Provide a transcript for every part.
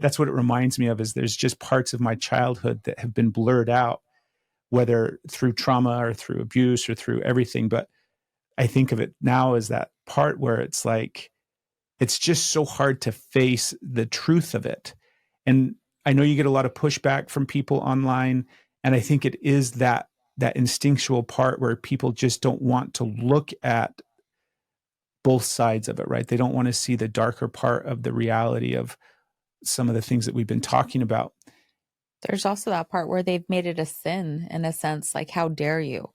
that's what it reminds me of, is there's just parts of my childhood that have been blurred out, whether through trauma or through abuse or through everything. But I think of it now as that part where it's like, it's just so hard to face the truth of it. And I know you get a lot of pushback from people online. And I think it is that instinctual part where people just don't want to look at both sides of it, right? They don't want to see the darker part of the reality of some of the things that we've been talking about. There's also that part where they've made it a sin, in a sense, like, how dare you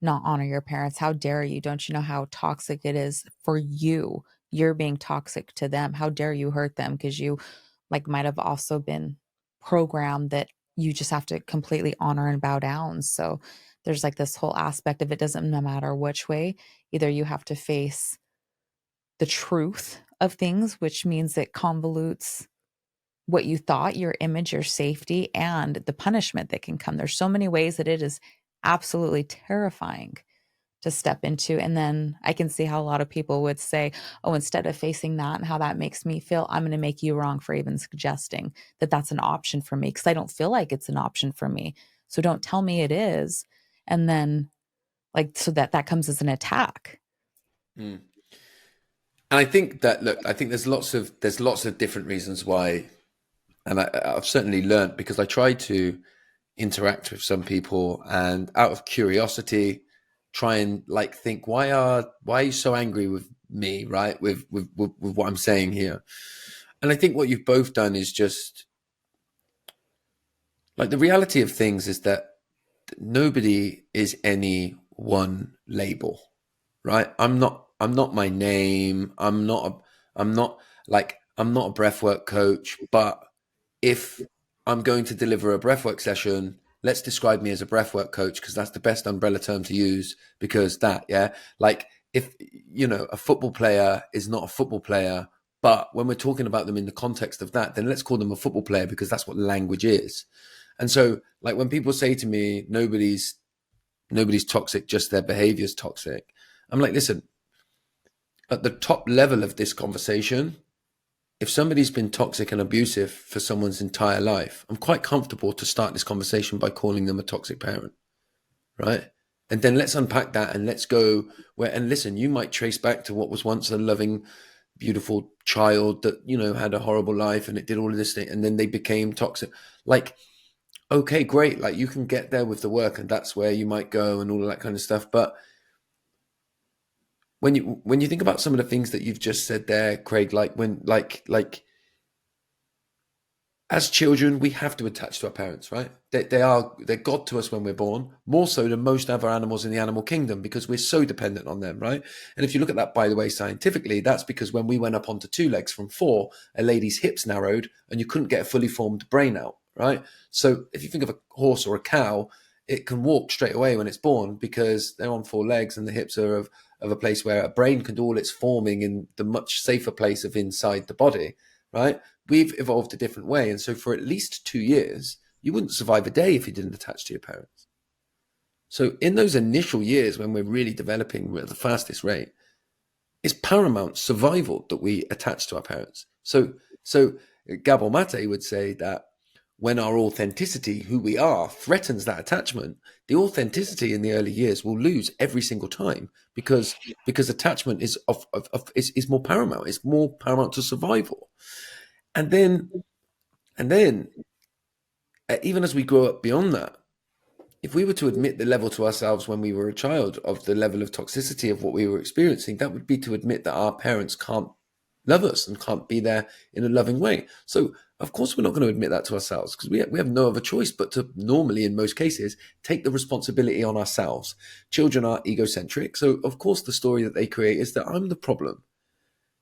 not honor your parents? How dare you? Don't you know how toxic it is for you? You're being toxic to them. How dare you hurt them? Because you like might have also been programmed that you just have to completely honor and bow down. So there's like this whole aspect of, it doesn't, no matter which way, either you have to face the truth of things, which means it convolutes what you thought, your image, your safety, and the punishment that can come. There's so many ways that it is absolutely terrifying to step into. And then I can see how a lot of people would say, oh, instead of facing that and how that makes me feel, I'm going to make you wrong for even suggesting that that's an option for me, because I don't feel like it's an option for me. So don't tell me it is. And then like, so that comes as an attack. Mm. And I think that, look, I think there's lots of different reasons why. And I've certainly learned, because I try to interact with some people and out of curiosity, try and like think, why are you so angry with me, right? With what I'm saying here. And I think what you've both done is just like, the reality of things is that nobody is any one label, right? I'm not my name. I'm not a breathwork coach, but if I'm going to deliver a breathwork session, let's describe me as a breathwork coach, because that's the best umbrella term to use, because like, if, a football player is not a football player, but when we're talking about them in the context of that, then let's call them a football player, because that's what language is. And so, like, when people say to me, nobody's toxic, just their behavior's toxic, I'm like, listen, at the top level of this conversation, if somebody's been toxic and abusive for someone's entire life, I'm quite comfortable to start this conversation by calling them a toxic parent, right? And then let's unpack that, and let's go and listen, you might trace back to what was once a loving, beautiful child that, had a horrible life, and it did all of this thing, and then they became toxic. Like, okay, great. Like, you can get there with the work, and that's where you might go and all of that kind of stuff. But when you think about some of the things that you've just said there, Craig, like as children, we have to attach to our parents, right? They're God to us when we're born, more so than most other animals in the animal kingdom, because we're so dependent on them, right? And if you look at that, by the way, scientifically, that's because when we went up onto 2 legs from 4, a lady's hips narrowed and you couldn't get a fully formed brain out, right? So if you think of a horse or a cow, it can walk straight away when it's born because they're on 4 legs, and the hips are of a place where a brain can do all its forming in the much safer place of inside the body, right? We've evolved a different way. And so for at least 2 years, you wouldn't survive a day if you didn't attach to your parents. So in those initial years, when we're really developing at the fastest rate, it's paramount survival that we attach to our parents. So Gabor Mate would say that when our authenticity, who we are, threatens that attachment, the authenticity in the early years will lose every single time, because attachment is more paramount. It's more paramount to survival. And then even as we grow up beyond that, if we were to admit the level to ourselves when we were a child of the level of toxicity of what we were experiencing, that would be to admit that our parents can't love us and can't be there in a loving way. So of course we're not going to admit that to ourselves, because we have no other choice but to normally, in most cases, take the responsibility on ourselves. Children are egocentric, so of course the story that they create is that I'm the problem.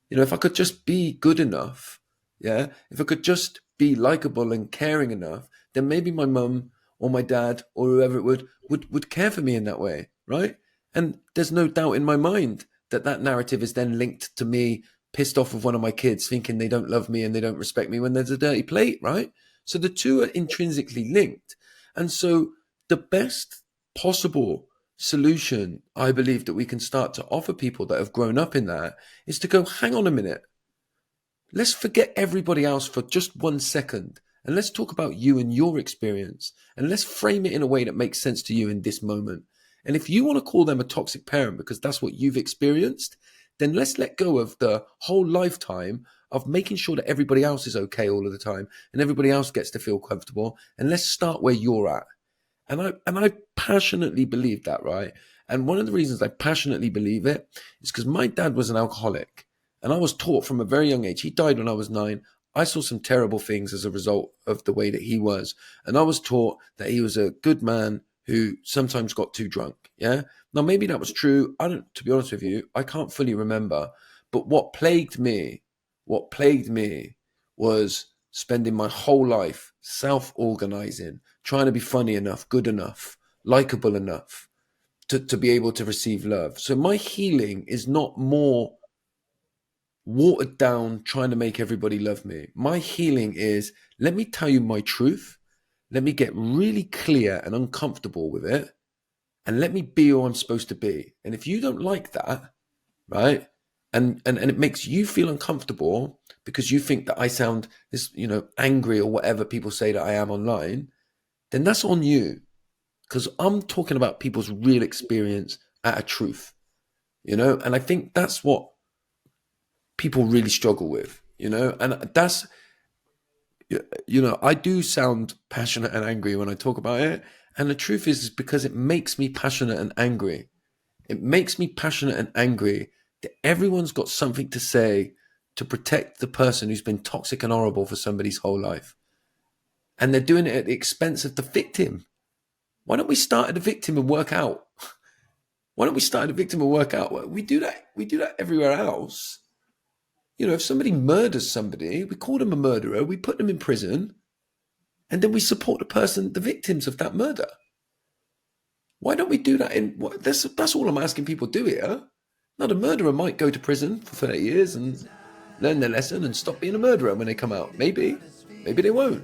If I could just be good enough, if I could just be likable and caring enough, then maybe my mum or my dad or whoever it would care for me in that way, right? And there's no doubt in my mind that narrative is then linked to me pissed off with one of my kids, thinking they don't love me and they don't respect me when there's a dirty plate, right? So the two are intrinsically linked. And so the best possible solution, I believe, that we can start to offer people that have grown up in that is to go, hang on a minute. Let's forget everybody else for just 1 second. And let's talk about you and your experience. And let's frame it in a way that makes sense to you in this moment. And if you want to call them a toxic parent because that's what you've experienced, then let's let go of the whole lifetime of making sure that everybody else is okay all of the time and everybody else gets to feel comfortable. And let's start where you're at. And I passionately believe that, right? And one of the reasons I passionately believe it is because my dad was an alcoholic. And I was taught from a very young age. He died when I was 9. I saw some terrible things as a result of the way that he was. And I was taught that he was a good man who sometimes got too drunk. Yeah. Now, maybe that was true. To be honest with you, I can't fully remember. But what plagued me was spending my whole life self-organizing, trying to be funny enough, good enough, likable enough to be able to receive love. So my healing is not more watered down, trying to make everybody love me. My healing is, let me tell you my truth. Let me get really clear and uncomfortable with it. And let me be who I'm supposed to be. And if you don't like that, right? And it makes you feel uncomfortable because you think that I sound this, angry or whatever people say that I am online, then that's on you. Because I'm talking about people's real experience at a truth, and I think that's what people really struggle with, and that's, I do sound passionate and angry when I talk about it. And the truth is because it makes me passionate and angry. It makes me passionate and angry that everyone's got something to say to protect the person who's been toxic and horrible for somebody's whole life. And they're doing it at the expense of the victim. Why don't we start at the victim and work out? Why don't we start at the victim and work out? We do that everywhere else. If somebody murders somebody, we call them a murderer, we put them in prison, and then we support the victims of that murder. Why don't we do that that's all I'm asking people to do here. Now, the murderer might go to prison for 30 years and learn their lesson and stop being a murderer when they come out. Maybe they won't.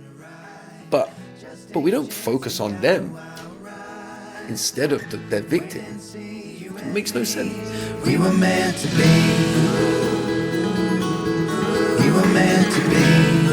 But we don't focus on them instead of their victims. It makes no sense. We were meant to be. We were meant to be.